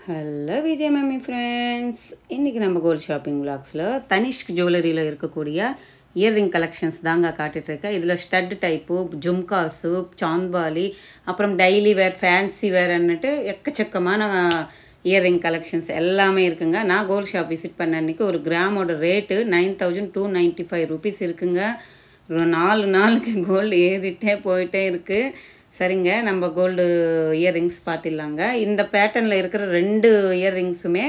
Hello Vijay mummy friends, இன்றைக்கி நம்ம gold shopping விளாக்ஸில் Tanishq ஜுவல்லரியில் இருக்கக்கூடிய இயர்ரிங் கலெக்ஷன்ஸ் தாங்க காட்டிகிட்ருக்கேன். இதில் ஸ்டட் டைப்பு, ஜும்காஸு, சாந்த்பாலி, அப்புறம் டெய்லி வேர், ஃபேன்சி வேர்ன்னுட்டு எக்கச்சக்கமான இயர்ரிங் கலெக்ஷன்ஸ் எல்லாமே இருக்குங்க. நான் கோல்டு ஷாப் விசிட் பண்ண அன்றைக்கி ஒரு கிராமோட ரேட்டு 9295 ருபீஸ் இருக்குங்க. 4 நாளுக்கு கோல்டு ஏறிட்டே போயிட்டே இருக்குது. சரிங்க, நம்ம கோல்டு இயர்ரிங்ஸ் பார்த்துடலாங்க. இந்த பேட்டர்னில் இருக்கிற 2 இயர்ரிங்ஸுமே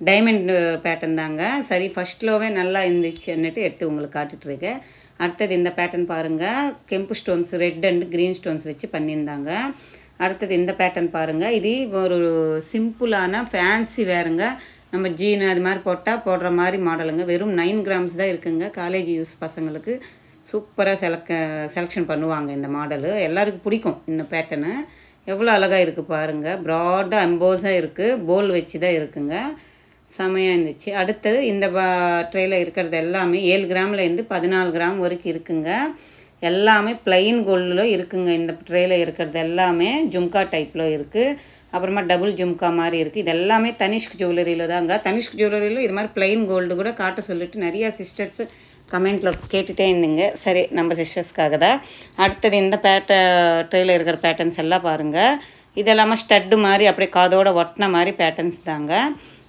டைமண்ட் பேட்டர்ன் தாங்க. சரி, ஃபஸ்ட்லோவே நல்லா இருந்துச்சுன்னுட்டு எடுத்து உங்களுக்கு காட்டிகிட்ருக்கேன். அடுத்தது இந்த பேட்டர்ன் பாருங்கள், கெம்பு stones, red and green stones வச்சு பண்ணியிருந்தாங்க. அடுத்தது இந்த பேட்டர்ன் பாருங்கள், இது ஒரு சிம்பிளான ஃபேன்சி வேறுங்க. நம்ம ஜீனு அது மாதிரி போடுற மாதிரி மாடலுங்க. வெறும் 9 கிராம்ஸ் தான் இருக்குங்க. காலேஜ் யூஸ் பசங்களுக்கு சூப்பராக செலெக்ஷன் பண்ணுவாங்க. இந்த மாடலு எல்லாருக்கும் பிடிக்கும். இந்த பேட்டர்னு எவ்வளோ அழகாக இருக்குது பாருங்கள். ப்ராடாக எம்போஸாக இருக்குது, போல் வச்சு தான் இருக்குங்க. செமையாக இருந்துச்சு. அடுத்தது இந்த ட்ரேயில் இருக்கிறது எல்லாமே 7 கிராம்லேருந்து 14 கிராம் வரைக்கும் இருக்குங்க. எல்லாமே ப்ளைன் கோல்டில் இருக்குங்க. இந்த ட்ரேயில் இருக்கிறது எல்லாமே ஜும்கா டைப்பில் இருக்குது. அப்புறமா டபுள் ஜும்கா மாதிரி இருக்குது. இது எல்லாமே தனிஷ்க் ஜுவல்லரியில் தாங்க. தனிஷ்க் ஜுவல்லரியில் இது மாதிரி ப்ளைன் கோல்டு கூட காட்ட சொல்லிட்டு நிறையா சிஸ்டர்ஸு கமெண்ட்டில் கேட்டுகிட்டே இருந்தீங்க. சரி, நம்ம சிஸ்டர்ஸ்க்காக தான். அடுத்தது இந்த ட்ரேயில் இருக்கிற பேட்டர்ன்ஸ் எல்லாம் பாருங்கள். இதெல்லாமல் ஸ்டட்டு மாதிரி அப்படியே காதோட ஒட்டின மாதிரி பேட்டர்ன்ஸ் தாங்க.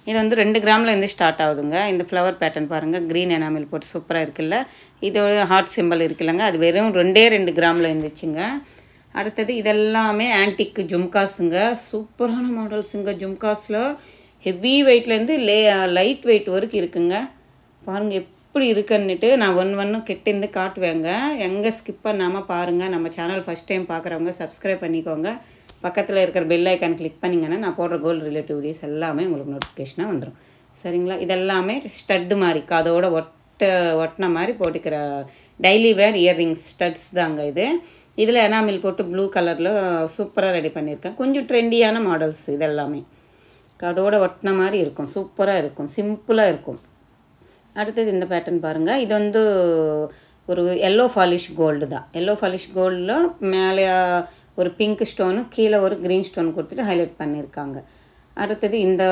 இது வந்து 2 கிராம்லேருந்து ஸ்டார்ட் ஆகுதுங்க. இந்த ஃப்ளவர் பேட்டர்ன் பாருங்கள், க்ரீன் எனாமில் போட்டு சூப்பராக இருக்குல்ல. இதோட ஹார்ட் சிம்பிள் இருக்குல்லங்க, அது வெறும் 2 கிராமில் இருந்துச்சுங்க. அடுத்தது இதெல்லாமே ஆன்டிக் ஜும்காஸுங்க. சூப்பரான மாடல்ஸுங்க. ஜும்காஸில் ஹெவி வெயிட்லேருந்து லைட் வெயிட் வரைக்கும் இருக்குங்க. பாருங்கள் எப்படி இருக்குன்னுட்டு நான் ஒன்றும் கிட்டேருந்து காட்டுவேங்க. எங்கே ஸ்கிப் பண்ணாமல் பாருங்கள். நம்ம சேனல் ஃபஸ்ட் டைம் பார்க்குறவங்க சப்ஸ்கிரைப் பண்ணிக்கோங்க. பக்கத்தில் இருக்கிற பெல் ஐக்கான் கிளிக் பண்ணிங்கன்னா நான் போடுற கோல்டு ரிலேட்டிவ் வீடியோஸ் எல்லாமே உங்களுக்கு நோட்டிஃபிகேஷனாக வந்துடும். சரிங்களா? இதெல்லாமே ஸ்டட்டு மாதிரி அதோட ஒட்டின மாதிரி போட்டுக்கிற டெய்லி வேர் இயர்ரிங்ஸ் ஸ்டட்ஸ் தாங்க இது. இதில் எனாமில் போட்டு ப்ளூ கலரில் சூப்பராக ரெடி பண்ணியிருக்கேன். கொஞ்சம் ட்ரெண்டியான மாடல்ஸ் இதெல்லாமே. அதோட ஒட்டின மாதிரி இருக்கும், சூப்பராக இருக்கும், சிம்பிளாக இருக்கும். அடுத்தது இந்த பேட்டர்ன் பாருங்கள். இது வந்து ஒரு எல்லோ ஃபாலிஷ் கோல்டு தான். எல்லோ ஃபாலிஷ் கோல்டில் மேலே ஒரு பிங்க் ஸ்டோனு, கீழே ஒரு க்ரீன் ஸ்டோன் கொடுத்துட்டு ஹைலைட் பண்ணியிருக்காங்க. அடுத்தது இந்த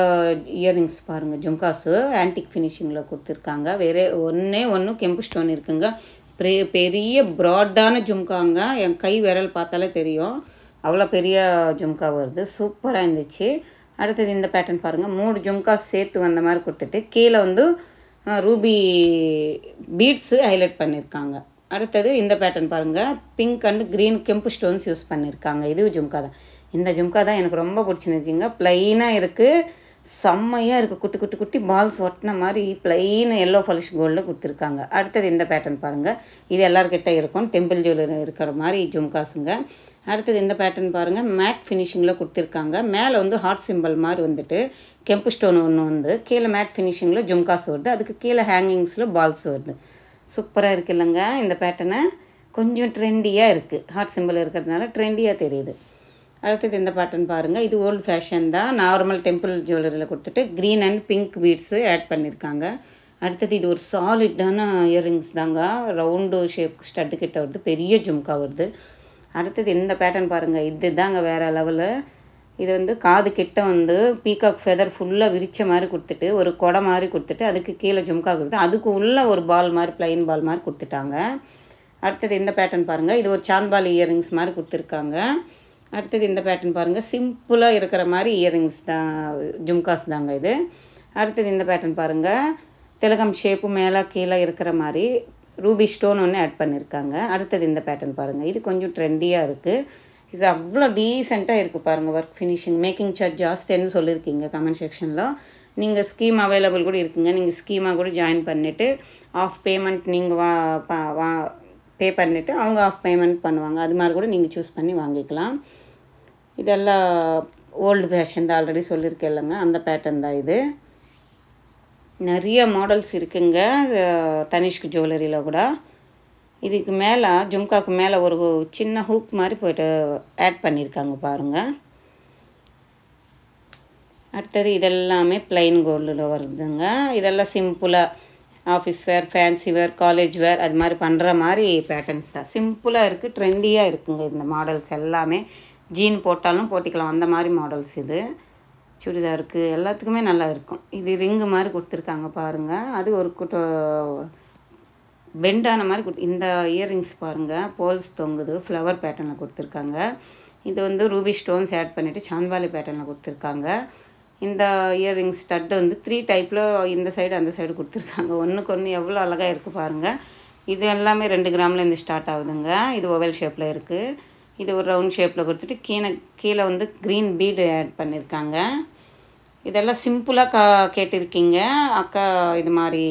இயர்ரிங்ஸ் பாருங்கள், ஜும்காஸு ஆன்டிக் ஃபினிஷிங்கில் கொடுத்துருக்காங்க. வேறு ஒன்று கெம்பு ஸ்டோன் இருக்குங்க. பெரிய ப்ராடான ஜும்காங்க. என் கை விரல் பார்த்தாலே தெரியும், அவ்வளோ பெரிய ஜும்கா வருது. சூப்பராக இருந்துச்சு. அடுத்தது இந்த பேட்டர்ன் பாருங்கள், 3 ஜும்காஸ் சேர்த்து வந்த மாதிரி கொடுத்துட்டு கீழே வந்து ரூபி பீட்ஸு ஹைலைட் பண்ணியிருக்காங்க. அடுத்தது இந்த பேட்டர்ன் பாருங்கள், பிங்க் அண்ட் க்ரீன் கெம்பு ஸ்டோன்ஸ் யூஸ் பண்ணியிருக்காங்க. இது ஜும்கா தான். இந்த ஜும்கா தான் எனக்கு ரொம்ப பிடிச்சிருந்துச்சிங்க. ப்ளைனாக இருக்குது, செம்மையாக இருக்குது. குட்டி குட்டி பால்ஸ் ஒட்டின மாதிரி ப்ளைன் எல்லோ பாலிஷ் கோல்டில் கொடுத்துருக்காங்க. அடுத்தது இந்த பேட்டர்ன் பாருங்கள், இது எல்லாருக்கிட்ட இருக்கும். டெம்பிள் ஜுவல்லரி இருக்கிற மாதிரி ஜும்காஸுங்க. அடுத்தது இந்த பேட்டர்ன் பாருங்கள், மேட் ஃபினிஷிங்கில் கொடுத்துருக்காங்க. மேலே வந்து ஹார்ட் சிம்பிள் மாதிரி வந்துட்டு கெம்பு ஸ்டோன் ஒன்று வந்து கீழே மேட் ஃபினிஷிங்கில் ஜும்காஸ் வருது. அதுக்கு கீழே ஹேங்கிங்ஸில் பால்ஸ் வருது. சூப்பராக இருக்குது இல்லைங்க. இந்த பேட்டர்னை கொஞ்சம் ட்ரெண்டியாக இருக்குது. ஹார்ட் சிம்பிள் இருக்கிறதுனால ட்ரெண்டியாக தெரியுது. அடுத்தது இந்த பேட்டர்ன் பாருங்கள், இது ஓல்டு ஃபேஷன் தான். நார்மல் டெம்பிள் ஜுவல்லரியில் கொடுத்துட்டு green and pink beads add பண்ணியிருக்காங்க. அடுத்தது இது ஒரு சாலிட்டான இயர்ரிங்ஸ் தாங்க. ரவுண்டு ஷேப் ஸ்டட்டு கிட்ட வருது, பெரிய ஜும்கா வருது. அடுத்தது இந்த பேட்டர்ன் பாருங்கள், இது தாங்க வேறு லெவலு. இது வந்து காது கிட்ட வந்து பீகாக் ஃபெதர் ஃபுல்லாக விரிச்ச மாதிரி கொடுத்துட்டு ஒரு கொடை மாதிரி கொடுத்துட்டு அதுக்கு கீழே ஜும்கா கொடுத்து அதுக்கு உள்ளே ஒரு பால் மாதிரி ப்ளைன் பால் மாதிரி கொடுத்துட்டாங்க. அடுத்தது இந்த பேட்டர்ன் பாருங்கள், இது ஒரு சாந்த்பாலி இயர்ரிங்ஸ் மாதிரி கொடுத்துருக்காங்க. அடுத்தது இந்த பேட்டர்ன் பாருங்கள், சிம்பிளாக இருக்கிற மாதிரி இயர்ரிங்ஸ் தான், ஜும்காஸ் தாங்க இது. அடுத்தது இந்த பேட்டர்ன் பாருங்கள், திலகம் ஷேப்பு மேலே கீழே இருக்கிற மாதிரி ரூபி ஸ்டோன் ஒன்று ஆட் பண்ணியிருக்காங்க. அடுத்தது இந்த பேட்டர்ன் பாருங்கள், இது கொஞ்சம் ட்ரெண்டியாக இருக்குது. இது அவ்வளோ டீசெண்டாக இருக்குது பாருங்கள். ஒர்க் ஃபினிஷிங், மேக்கிங் சார்ஜ் ஜாஸ்தின்னு சொல்லியிருக்கீங்க கமெண்ட் செக்ஷனில். நீங்கள் ஸ்கீம் அவைலபிள் கூட இருக்குங்க. நீங்கள் ஸ்கீமாக கூட ஜாயின் பண்ணிவிட்டு ஆஃப் பேமெண்ட் நீங்கள் பே பண்ணிவிட்டு அவங்க ஆஃப் பேமெண்ட் பண்ணுவாங்க. அது மாதிரி கூட நீங்கள் சூஸ் பண்ணி வாங்கிக்கலாம். இதெல்லாம் ஓல்டு ஃபேஷன் தான், ஆல்ரெடி சொல்லியிருக்கேன் இல்லைங்க, அந்த பேட்டர்ன் தான் இது. நிறைய மாடல்ஸ் இருக்குங்க தனிஷ்க் ஜுவல்லரியில் கூட. இதுக்கு மேலே ஜும்காவுக்கு மேலே ஒரு சின்ன ஹூக் மாதிரி போய்ட்டு ஆட் பண்ணியிருக்காங்க பாருங்கள். அடுத்தது இதெல்லாமே ப்ளைன் கோல்டில் வருதுங்க. இதெல்லாம் சிம்பிளாக ஆஃபீஸ் வேர், ஃபேன்சி வேர், காலேஜ் வேர் அது மாதிரி பண்ணுற மாதிரி பேட்டர்ன்ஸ் தான். சிம்பிளாக இருக்குது, ட்ரெண்டியாக இருக்குங்க. இந்த மாடல்ஸ் எல்லாமே ஜீன் போட்டாலும் போட்டிக்கலாம், அந்த மாதிரி மாடல்ஸ் இது. சுடிதாருக்கு எல்லாத்துக்குமே நல்லா இருக்கும். இது ரிங்கு மாதிரி கொடுத்துருக்காங்க பாருங்கள். அது ஒரு பெண்டான மாதிரி இந்த இயரிங்ஸ் பாருங்கள், போல்ஸ் தொங்குது, ஃப்ளவர் பேட்டர்னில் கொடுத்துருக்காங்க. இது வந்து ரூபி ஸ்டோன்ஸ் ஆட் பண்ணிவிட்டு சாந்த்வாலி பேட்டர்னில் கொடுத்துருக்காங்க. இந்த இயரிங்ஸ் ஸ்டட்டு வந்து 3 டைப்பில் இந்த சைடு அந்த சைடு கொடுத்துருக்காங்க. ஒன்றுக்கு ஒன்று எவ்வளோ அழகாக இருக்குது பாருங்கள். இது எல்லாமே 2 கிராம்லேருந்து ஸ்டார்ட் ஆகுதுங்க. இது ஓவல் ஷேப்பில் இருக்குது. இது ஒரு ரவுண்ட் ஷேப்பில் கொடுத்துட்டு கீழே வந்து க்ரீன் பீடு ஆட் பண்ணியிருக்காங்க. இதெல்லாம் சிம்பிளாக கேட்டிருக்கீங்க அக்கா, இது மாதிரி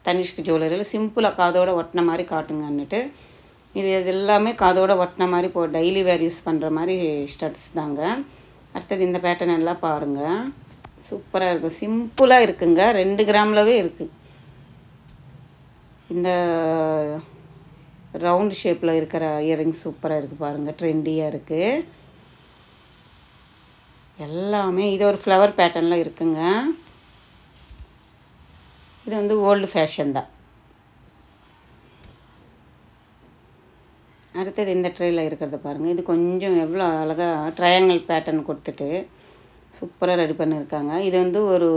தனிஷ்க் ஜுவல்லரியில் சிம்பிளாக காதோட ஒட்டின மாதிரி காட்டுங்கன்னுட்டு. இது எல்லாமே காதோட ஒட்டின மாதிரி டெய்லி வேர் யூஸ் பண்ணுற மாதிரி ஸ்டட்ஸ் தாங்க. அடுத்தது இந்த பேட்டர்ன் எல்லாம் பாருங்கள், சூப்பராக இருக்குது, சிம்பிளாக இருக்குங்க. 2 கிராம்லவே இருக்குது. இந்த ரவுண்ட் ஷேப்பில் இருக்கிற இயரிங் சூப்பராக இருக்குது பாருங்கள், ட்ரெண்டியாக இருக்குது எல்லாமே. இது ஒரு ஃப்ளவர் பேட்டர்னில் இருக்குங்க. இது வந்து ஓல்டு ஃபேஷன் தான். அடுத்தது இந்த ட்ரேயில் இருக்கிறத பாருங்கள். இது கொஞ்சம் எவ்வளோ அழகாக ட்ரையாங்கிள் பேட்டர்ன் கொடுத்துட்டு சூப்பராக ரெடி பண்ணியிருக்காங்க. இது வந்து ஒரு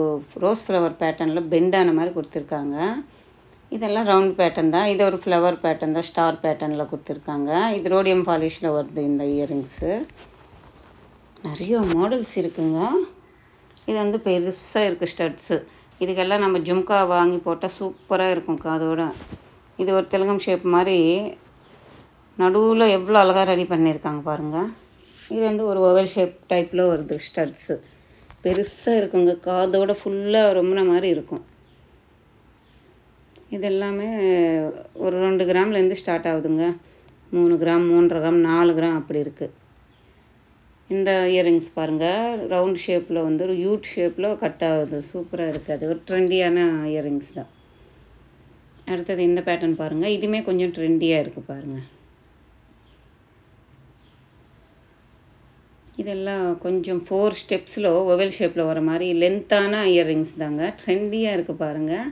ரோஸ் ஃப்ளவர் பேட்டர்னில் பெண்டான மாதிரி கொடுத்துருக்காங்க. இதெல்லாம் ரவுண்ட் பேட்டர்ன் தான். இது ஒரு ஃப்ளவர் பேட்டர்ன் தான், ஸ்டார் பேட்டர்னில் கொடுத்துருக்காங்க. இது ரோடியம் பாலிஷில் வருது இந்த இயரிங்ஸு. நிறைய மாடல்ஸ் இருக்குங்க. இது வந்து பெருசாக இருக்குது ஸ்டட்ஸு. இதுக்கெல்லாம் நம்ம ஜும்கா வாங்கி போட்டால் சூப்பராக இருக்கும் காதோட. இது ஒரு தெலுங்கம் ஷேப் மாதிரி நடுவில் எவ்வளோ அழகாக ரெடி பண்ணியிருக்காங்க பாருங்கள். இது வந்து ஒரு ஓவல் ஷேப் டைப்பில் வருது ஸ்டட்ஸு. பெருசாக இருக்குங்க, காதோட ஃபுல்லாக ரொம்ப மாதிரி இருக்கும். இது எல்லாமே ஒரு 2 கிராம்லேருந்து ஸ்டார்ட் ஆகுதுங்க. 3 கிராம், 3.5 கிராம், 4 கிராம் அப்படி இருக்குது. இந்த இயரிங்ஸ் பாருங்கள், ரவுண்ட் ஷேப்பில் வந்து ஒரு யூட் ஷேப்பில் கட் ஆகுது, சூப்பராக இருக்குது. அது ஒரு ட்ரெண்டியான இயரிங்ஸ் தான். அடுத்தது இந்த பேட்டர்ன் பாருங்கள், இதுவுமே கொஞ்சம் ட்ரெண்டியாக இருக்குது பாருங்கள். இதெல்லாம் கொஞ்சம் 4 ஸ்டெப்ஸில் ஓவல் ஷேப்பில் வர மாதிரி லென்த்தான இயரிங்ஸ் தாங்க, ட்ரெண்டியாக இருக்குது பாருங்கள்.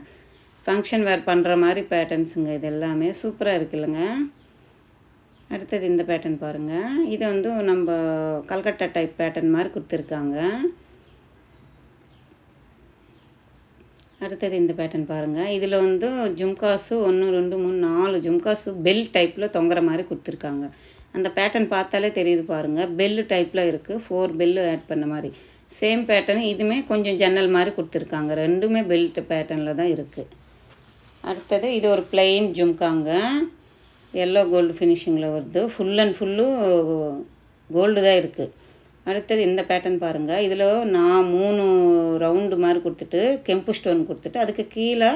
ஃபங்க்ஷன் வேர் பண்ணுற மாதிரி பேட்டர்ன்ஸுங்க. இது எல்லாமே சூப்பராக இருக்குல்லங்க. அடுத்தது இந்த பேட்டர்ன் பாருங்கள். இது வந்து நம்ம கல்கட்டா டைப் பேட்டர்ன் மாதிரி கொடுத்துருக்காங்க. அடுத்தது இந்த பேட்டர்ன் பாருங்கள். இதில் வந்து ஜும்காஸு 1 2 3 4 ஜும்காஸு பெல் டைப்பில் தொங்குற மாதிரி கொடுத்துருக்காங்க. அந்த பேட்டர்ன் பார்த்தாலே தெரியுது பாருங்கள், பெல்லு டைப்பில் இருக்குது. 4 பெல்லு ஆட் பண்ண மாதிரி சேம் பேட்டர்ன். இதுவுமே கொஞ்சம் ஜன்னல் மாதிரி கொடுத்துருக்காங்க. ரெண்டுமே பெல்ட் பேட்டர்னில் தான் இருக்குது. அடுத்தது இது ஒரு பிளெயின் ஜும்காங்க, எல்லோ கோல்டு ஃபினிஷிங்கில் வருது. ஃபுல் அண்ட் ஃபுல்லு கோல்டு தான் இருக்குது. அடுத்தது இந்த பேட்டர்ன் பாருங்கள். இதில் நான் 3 ரவுண்டு மாதிரி கொடுத்துட்டு கெம்பு ஸ்டோன் கொடுத்துட்டு அதுக்கு கீழே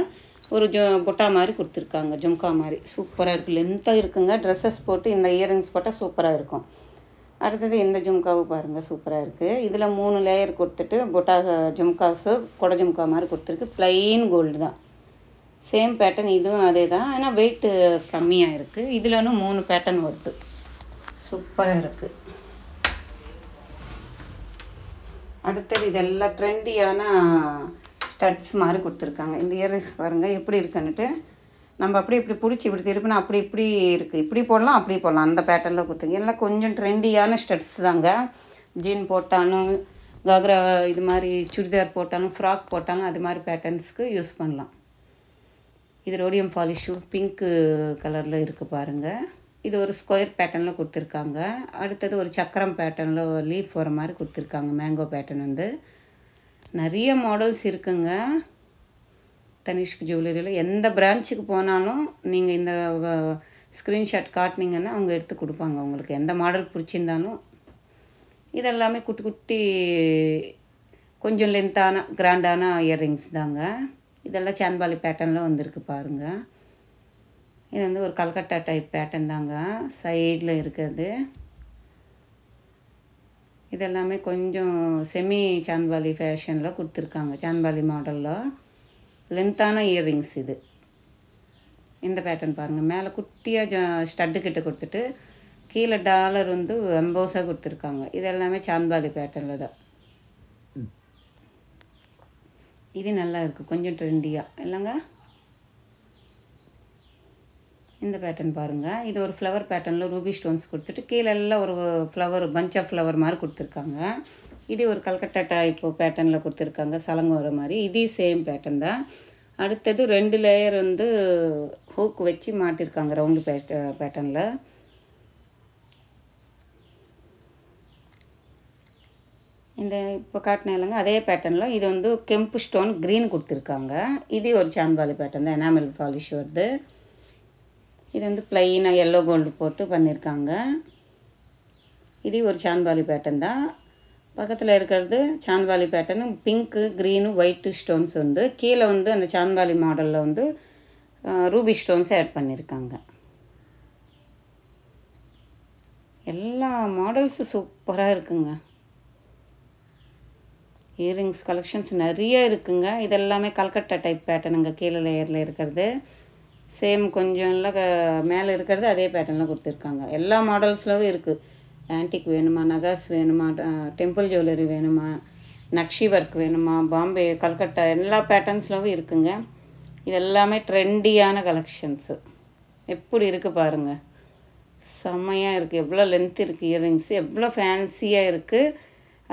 ஒரு பொட்டா மாதிரி கொடுத்துருக்காங்க, ஜும்கா மாதிரி. சூப்பராக இருக்குது, லென்த்தாக இருக்குங்க. ட்ரெஸ்ஸஸ் போட்டு இந்த இயரிங்ஸ் போட்டால் சூப்பராக இருக்கும். அடுத்தது இந்த ஜும்காவும் பாருங்கள், சூப்பராக இருக்குது. இதில் 3 லேயர் கொடுத்துட்டு பொட்டா ஜும்காஸு கொடை ஜும்கா மாதிரி கொடுத்துருக்கு. ப்ளைன் கோல்டு தான், சேம் பேட்டர்ன். இதுவும் அதே தான், ஆனால் வெயிட்டு கம்மியாக இருக்குது. இதில் இன்னும் 3 பேட்டர்ன் வருது, சூப்பராக இருக்குது. அடுத்தது இதெல்லாம் ட்ரெண்டியான ஸ்டட்ஸ் மாதிரி கொடுத்துருக்காங்க. இந்த இயரிங்ஸ் பாருங்கள் எப்படி இருக்குன்னுட்டு. நம்ம அப்படியே இப்படி பிடிச்சி இப்படி திருப்பினா அப்படி இப்படி இருக்குது, இப்படி போடலாம் அப்படி போடலாம், அந்த பேட்டர்னில் கொடுத்துருங்க. எல்லாம் கொஞ்சம் ட்ரெண்டியான ஸ்டட்ஸ் தாங்க. ஜீன் போட்டாலும், காக்ரா இது மாதிரி சுடிதார் போட்டாலும், ஃப்ராக் போட்டாலும் அது மாதிரி பேட்டர்ன்ஸ்க்கு யூஸ் பண்ணலாம். இது ரோடியம் பாலிஷு பிங்க்கு கலரில் இருக்குது பாருங்கள். இது ஒரு ஸ்கொயர் பேட்டர்னில் கொடுத்துருக்காங்க. அடுத்தது ஒரு சக்கரம் பேட்டர்னில் லீஃப் வர மாதிரி கொடுத்துருக்காங்க. மேங்கோ பேட்டர்ன் வந்து நிறைய மாடல்ஸ் இருக்குங்க தனிஷ்க் ஜுவல்லரியில். எந்த பிரான்ச்சுக்கு போனாலும் நீங்கள் இந்த ஸ்க்ரீன்ஷாட் காட்டினீங்கன்னா அவங்க எடுத்து கொடுப்பாங்க உங்களுக்கு, எந்த மாடல் பிடிச்சிருந்தாலும். இதெல்லாமே குட்டி குட்டி கொஞ்சம் லென்த்தான கிராண்டான இயரிங்ஸ் தாங்க. இதெல்லாம் சாந்த்வாலி பேட்டர்னில் வந்திருக்கு பாருங்கள். இது வந்து ஒரு கல்கட்டா டைப் பேட்டர்ன் தாங்க, சைடில் இருக்குது. இதெல்லாமே கொஞ்சம் செமி சாந்த்வாலி ஃபேஷனில் கொடுத்துருக்காங்க, சாந்த்வாலி மாடலில் லென்த்தான இயரிங்ஸ். இது இந்த பேட்டர்ன் பாருங்கள், மேலே குட்டியாக ஸ்டட்டு கிட்ட கொடுத்துட்டு கீழே டாலர் வந்து எம்போஸாக கொடுத்துருக்காங்க. இதெல்லாமே சாந்த்வாலி பேட்டர்னில் தான். இது நல்லா இருக்குது, கொஞ்சம் ட்ரெண்டியாக இல்லைங்க. இந்த பேட்டர்ன் பாருங்கள். இது ஒரு ஃப்ளவர் பேட்டர்னில் ரூபி ஸ்டோன்ஸ் கொடுத்துட்டு கீழே எல்லாம் ஒரு ஃப்ளவர் பஞ்ச் ஆஃப் ஃப்ளவர் மாதிரி கொடுத்துருக்காங்க. இது ஒரு கல்கட்டா டைப் பேட்டர்னில் கொடுத்துருக்காங்க, சலங்கு வர மாதிரி. இது சேம் பேட்டர்ன் தான். அடுத்தது 2 லேயர் வந்து ஹூக் வச்சு மாட்டியிருக்காங்க ரவுண்டு பேட்டர்னில். இந்த இப்போ காட்டின இல்லைங்க அதே பேட்டர்னில் இது வந்து கெம்பு ஸ்டோன் க்ரீன் கொடுத்துருக்காங்க. இது ஒரு சான்பாலி பேட்டர்ன் தான், எனாமல் பாலிஷ் வருது. இது வந்து ப்ளைனாக எல்லோ கோல்டு போட்டு பண்ணியிருக்காங்க. இது ஒரு சான்பாலி பேட்டர்ன் தான். பக்கத்தில் இருக்கிறது சான்பாலி pattern pink green white stones வந்து கீழே வந்து அந்த சான்பாலி மாடலில் வந்து ரூபி ஸ்டோன்ஸ் ஆட் பண்ணியிருக்காங்க. எல்லா மாடல்ஸும் சூப்பராக இருக்குங்க. இயரிங்ஸ் கலெக்ஷன்ஸ் நிறைய இருக்குங்க. இதெல்லாமே கல்கட்டா டைப் பேட்டர்னுங்க. கீழே லேயரில் இருக்கிறது சேம், கொஞ்சம் இல்லை மேலே இருக்கிறது அதே பேட்டர்னில் கொடுத்துருக்காங்க. எல்லா மாடல்ஸ்லும் இருக்குது. ஆன்டிக் வேணுமா, நகாஸ் வேணுமா, டெம்பிள் ஜுவல்லரி வேணுமா, நக்ஷி ஒர்க் வேணுமா, பாம்பே கல்கட்டா எல்லா பேட்டர்ன்ஸ்லும் இருக்குங்க. இது எல்லாமே ட்ரெண்டியான கலெக்ஷன்ஸு. எப்படி இருக்குது பாருங்கள், செம்மையாக இருக்குது. எவ்வளோ லென்த் இருக்குது இயரிங்ஸு, எவ்வளோ ஃபேன்சியாக இருக்குது.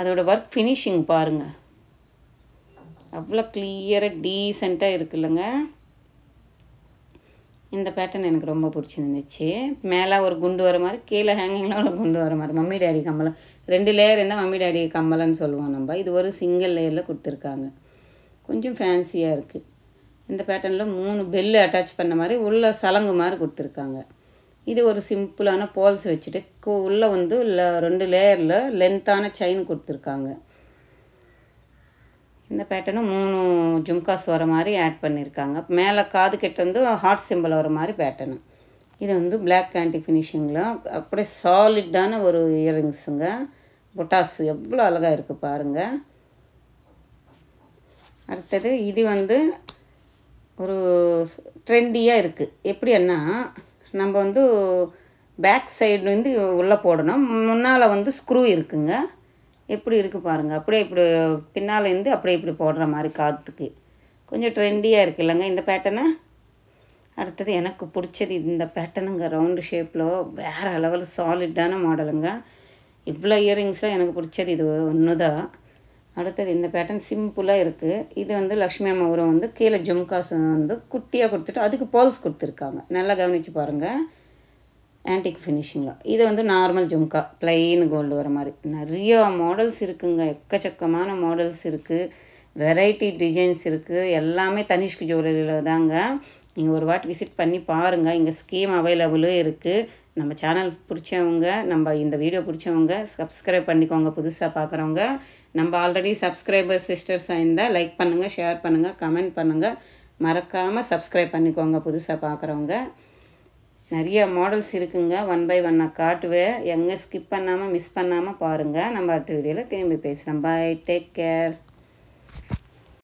அதோட ஒர்க் ஃபினிஷிங் பாருங்கள், அவ்வளோ கிளியராக டீசெண்டாக இருக்குல்லங்க. இந்த பேட்டர்ன் எனக்கு ரொம்ப பிடிச்சிருந்துச்சு. மேலே ஒரு குண்டு வர மாதிரி, கீழே ஹேங்கிங்கில் ஒரு குண்டு வர மாதிரி. மம்மி டேடி கம்மலம் 2 லேயர் இருந்தால் மம்மி டேடி கம்மலன்னு சொல்லுவோம் நம்ம. இது ஒரு சிங்கிள் லேயரில் கொடுத்துருக்காங்க. கொஞ்சம் ஃபேன்சியாக இருக்குது. இந்த பேட்டர்னில் 3 பெல்லு அட்டாச் பண்ண மாதிரி உள்ள சலங்கு மாதிரி கொடுத்துருக்காங்க. இது ஒரு சிம்பிளான போல்ஸ் வச்சுட்டு உள்ளே வந்து 2 லேயரில் லென்த்தான செயின் கொடுத்துருக்காங்க. இந்த பேட்டர்னும் 3 ஜும்காஸ் வர மாதிரி ஆட் பண்ணியிருக்காங்க. மேலே காது கெட்டு வந்து ஹார்ட் சிம்பிள் வர மாதிரி பேட்டர்னு. இது வந்து பிளாக் ஆன்டி ஃபினிஷிங்கில் அப்படியே சாலிட்டான ஒரு இயரிங்ஸுங்க. பொட்டாஸ் எவ்வளோ அழகாக இருக்குது பாருங்கள். அடுத்தது இது வந்து ஒரு ட்ரெண்டியாக இருக்குது. எப்படின்னா நம்ம வந்து பேக் சைடு வந்து உள்ளே போடணும், முன்னால் வந்து ஸ்க்ரூ இருக்குங்க. எப்படி இருக்குது பாருங்கள், அப்படியே இப்படி பின்னாலேருந்து அப்படியே இப்படி போடுற மாதிரி காதுக்கு. கொஞ்சம் ட்ரெண்டியாக இருக்குது இல்லைங்க இந்த பேட்டர்னு. அடுத்தது எனக்கு பிடிச்சது இந்த பேட்டர்னுங்க. ரவுண்டு ஷேப்பில் வேறு லெவல் சாலிட்டான மாடலுங்க. இவ்வளோ இயரிங்ஸ்லாம் எனக்கு பிடிச்சது இது ஒன்று தான். அடுத்தது இந்த பேட்டர்ன் சிம்பிளாக இருக்குது. இது வந்து லக்ஷ்மி அம்மா உரம் வந்து கீழே ஜும்காஸ் வந்து குட்டியாக கொடுத்துட்டு அதுக்கு போல்ஸ் கொடுத்துருக்காங்க. நல்லா கவனித்து பாருங்கள். ஆன்டிக் ஃபினிஷிங்கில் இது வந்து நார்மல் ஜும்கா ப்ளைன் கோல்டு வர மாதிரி. நிறையா மாடல்ஸ் இருக்குங்க, எக்கச்சக்கமான மாடல்ஸ் இருக்குது, வெரைட்டி டிசைன்ஸ் இருக்குது. எல்லாமே தனிஷ்க் ஜுவல்லரியில் தாங்க. நீங்கள் ஒரு வாட்டி விசிட் பண்ணி பாருங்கள். இங்கே ஸ்கீம் அவைலபிளும் இருக்குது. நம்ம சேனல் பிடிச்சவங்க, நம்ம இந்த வீடியோ பிடிச்சவங்க சப்ஸ்கிரைப் பண்ணிக்கோங்க. புதுசாக பார்க்குறவங்க, நம்ம ஆல்ரெடி சப்ஸ்கிரைபர் சிஸ்டர்ஸாக இருந்தால் லைக் பண்ணுங்கள், ஷேர் பண்ணுங்கள், கமெண்ட் பண்ணுங்கள். மறக்காமல் சப்ஸ்கிரைப் பண்ணிக்கோங்க புதுசாக பார்க்குறவங்க. நிறைய மாடல்ஸ் இருக்குங்க. 1 by 1 நான் காட்டுவேன். எங்கே ஸ்கிப் பண்ணாமல் மிஸ் பண்ணாமல் பாருங்கள். நம்ம அடுத்த வீடியோவில் திரும்பி பேசுகிறேன். பாய், டேக் கேர்.